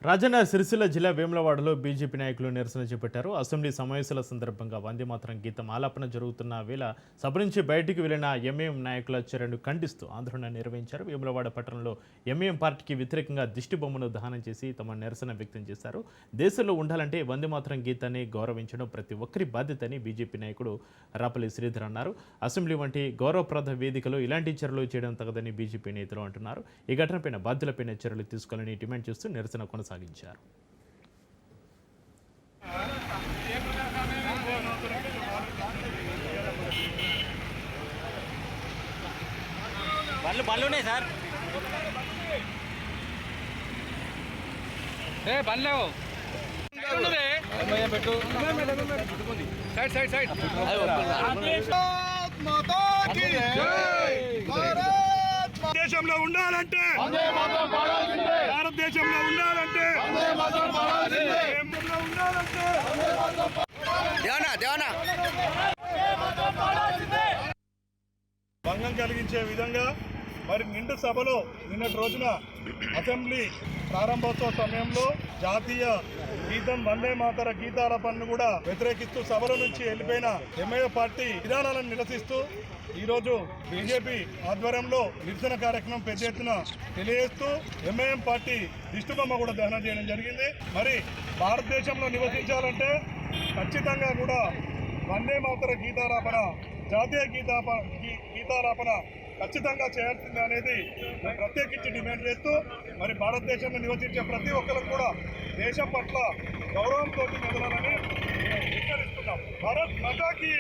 రాజన్న సిరిసిల్ల జిల్లా వేములవాడలో బీజేపీ నాయకులు నిరసన చేపట్టారు. అసెంబ్లీ సమావేశాల సందర్భంగా వందేమాతరం గీతం ఆలాపన జరుగుతున్న వేళ సభ నుంచి బయటికి వెళ్లిన ఎంఐఎం నాయకుల చర్యను ఖండిస్తూ ఆందోళన నిర్వహించారు. వేములవాడ పట్టణంలో ఎంఐఎం పార్టీకి వ్యతిరేకంగా దిష్టిబొమ్మను దహనం చేసి తమ నిరసన వ్యక్తం చేశారు. దేశంలో ఉండాలంటే వందేమాతరం గీతాన్ని గౌరవించడం ప్రతి ఒక్కరి బాధ్యతని బీజేపీ నాయకుడు రాపల్లి శ్రీధర్ అన్నారు. అసెంబ్లీ వంటి గౌరవప్రద వేదికలో ఇలాంటి చర్యలు చేయడం తగదని బీజేపీ నేతలు అంటున్నారు. ఈ ఘటనపైన బాధ్యులపైన చర్యలు తీసుకోవాలని డిమాండ్ చేస్తూ నిరసన కొనసాగించారు. బళ్ళునే సార్ బల్లేవు పెట్టు సైడ్ సైడ్ సైడ్ దేశంలో ఉండాలంటే భారతదేశంలో ఉండాలంటే భంగం కలిగించే విధంగా మరి నిండు సభలో నిన్నటి రోజున అసెంబ్లీ ప్రారంభోత్సవ సమయంలో జాతీయ గీతం వందే మాతర గీతాలపన్ను కూడా వ్యతిరేకిస్తూ సభల నుంచి వెళ్ళిపోయిన ఎంఐఏ పార్టీ విధానాలను నిరసిస్తూ ఈరోజు బీజేపీ ఆధ్వర్యంలో నిరసన కార్యక్రమం పెద్ద ఎత్తున తెలియజేస్తూ ఎంఐఎం పార్టీ దిష్టిబొమ్మ కూడా దహనం చేయడం జరిగింది. మరి భారతదేశంలో నివసించాలంటే ఖచ్చితంగా కూడా వందే మాతర గీతాలాపన జాతీయ గీతాలాపన ఖచ్చితంగా చేయాల్సిందే అనేది ప్రత్యేకించి డిమాండ్ చేస్తూ మరి భారతదేశంలో నివసించే ప్రతి ఒక్కరికి కూడా దేశం పట్ల గౌరవంతో మెదలాలని హెచ్చరిస్తున్నాం. భారత్ మాతాకి